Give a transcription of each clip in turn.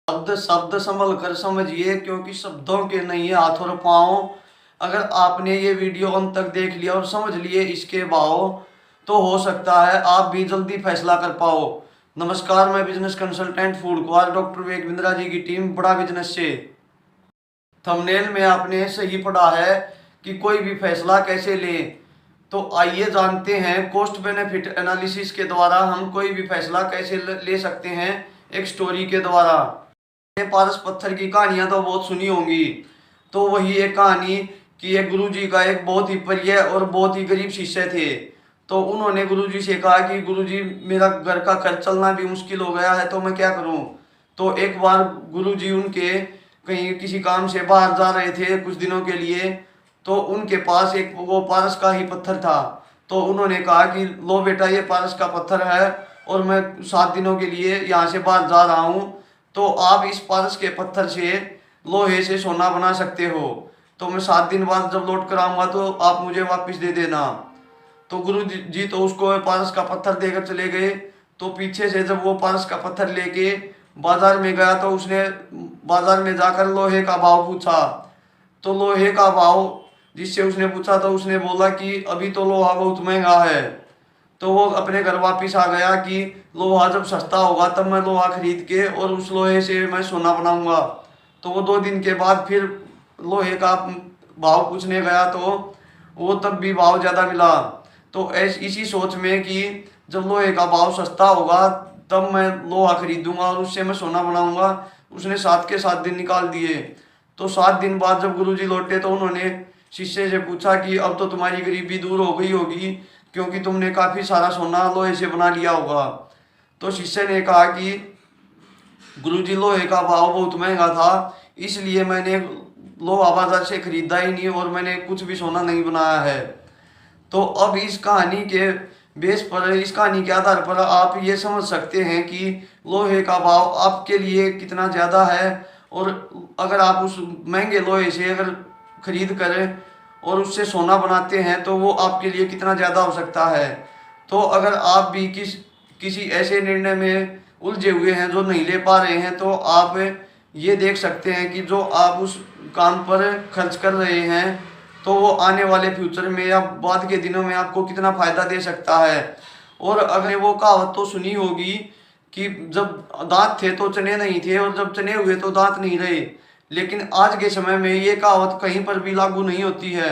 शब्द शब्द संभल कर समझिए, क्योंकि शब्दों के नहीं है हाथ और पाँव। अगर आपने ये वीडियो अंत तक देख लिया और समझ लिए इसके भाव, तो हो सकता है आप भी जल्दी फैसला कर पाओ। नमस्कार, मैं बिजनेस कंसल्टेंट फूड क्वार डॉक्टर विवेक बिंद्रा जी की टीम बड़ा बिजनेस से। थंबनेल में आपने सही पढ़ा है कि कोई भी फैसला कैसे लें। तो आइए जानते हैं कॉस्ट बेनिफिट एनालिसिस के द्वारा हम कोई भी फैसला कैसे ले सकते हैं, एक स्टोरी के द्वारा। पारस पत्थर की कहानियां तो बहुत सुनी होंगी। तो वही एक कहानी कि एक गुरुजी का एक बहुत ही प्रिय और बहुत ही गरीब शिष्य थे। तो उन्होंने गुरुजी से कहा कि गुरुजी, मेरा घर का खर्च चलना भी मुश्किल हो गया है, तो मैं क्या करूं। तो एक बार गुरुजी उनके कहीं किसी काम से बाहर जा रहे थे कुछ दिनों के लिए। तो उनके पास एक वो पारस का ही पत्थर था। तो उन्होंने कहा कि लो बेटा, ये पारस का पत्थर है और मैं 7 दिनों के लिए यहाँ से बाहर जा रहा हूँ। तो आप इस पारस के पत्थर से लोहे से सोना बना सकते हो। तो मैं 7 दिन बाद जब लौट कर आऊँगा तो आप मुझे वापस दे देना। तो गुरु जी तो उसको पारस का पत्थर देकर चले गए। तो पीछे से जब वो पारस का पत्थर लेके बाजार में गया, तो उसने बाजार में जाकर लोहे का भाव पूछा। तो लोहे का भाव जिससे उसने पूछा, तो उसने बोला कि अभी तो लोहा बहुत महंगा है। तो वो अपने घर वापस आ गया कि लोहा जब सस्ता होगा तब मैं लोहा खरीद के और उस लोहे से मैं सोना बनाऊंगा। तो वो 2 दिन के बाद फिर लोहे का भाव पूछने गया, तो वो तब भी भाव ज़्यादा मिला। तो इसी सोच में कि जब लोहे का भाव सस्ता होगा तब मैं लोहा खरीदूंगा और उससे मैं सोना बनाऊंगा, उसने 7 के 7 दिन निकाल दिए। तो 7 दिन बाद जब गुरुजी लौटे, तो उन्होंने शिष्य से पूछा कि अब तो तुम्हारी गरीबी दूर हो गई होगी, क्योंकि तुमने काफ़ी सारा सोना लोहे से बना लिया होगा। तो शिष्य ने कहा कि गुरुजी, लोहे का भाव बहुत महंगा था, इसलिए मैंने लोहा बाजार से खरीदा ही नहीं और मैंने कुछ भी सोना नहीं बनाया है। तो अब इस कहानी के बेस पर, इस कहानी के आधार पर आप ये समझ सकते हैं कि लोहे का भाव आपके लिए कितना ज़्यादा है। और अगर आप उस महंगे लोहे से अगर खरीद कर और उससे सोना बनाते हैं तो वो आपके लिए कितना ज़्यादा हो सकता है। तो अगर आप भी किसी ऐसे निर्णय में उलझे हुए हैं जो नहीं ले पा रहे हैं, तो आप ये देख सकते हैं कि जो आप उस काम पर खर्च कर रहे हैं, तो वो आने वाले फ्यूचर में या बाद के दिनों में आपको कितना फ़ायदा दे सकता है। और अगर वो कहावत तो सुनी होगी कि जब दांत थे तो चने नहीं थे और जब चने हुए तो दांत नहीं रहे। लेकिन आज के समय में ये कहावत कहीं पर भी लागू नहीं होती है,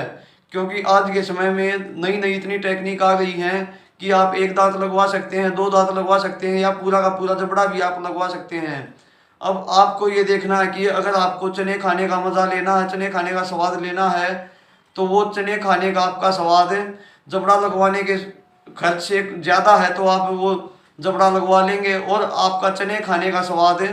क्योंकि आज के समय में नई नई इतनी टेक्निक आ गई है कि आप 1 दांत लगवा सकते हैं, 2 दांत लगवा सकते हैं, या पूरा का पूरा जबड़ा भी आप लगवा सकते हैं। अब आपको ये देखना है कि अगर आपको चने खाने का मज़ा लेना है, चने खाने का स्वाद लेना है, तो वो चने खाने का आपका स्वाद जबड़ा लगवाने के खर्च से ज़्यादा है, तो आप वो जबड़ा लगवा लेंगे। और आपका चने खाने का स्वाद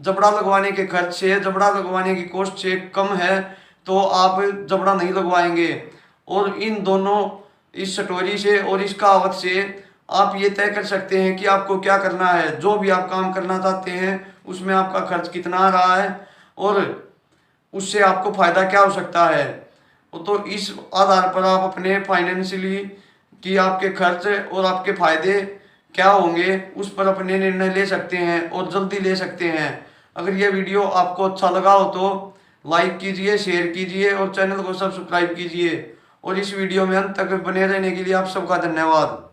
जबड़ा लगवाने के खर्च से, जबड़ा लगवाने की कॉस्ट से कम है, तो आप जबड़ा नहीं लगवाएंगे। और इन दोनों, इस स्टोरी से और इस कहावत से आप ये तय कर सकते हैं कि आपको क्या करना है। जो भी आप काम करना चाहते हैं उसमें आपका खर्च कितना आ रहा है और उससे आपको फ़ायदा क्या हो सकता है। तो इस आधार पर आप अपने फाइनेंशियली कि आपके खर्च और आपके फ़ायदे क्या होंगे, उस पर अपने निर्णय ले सकते हैं और जल्दी ले सकते हैं। अगर यह वीडियो आपको अच्छा लगा हो तो लाइक कीजिए, शेयर कीजिए और चैनल को सब्सक्राइब कीजिए। और इस वीडियो में अंत तक बने रहने के लिए आप सबका धन्यवाद।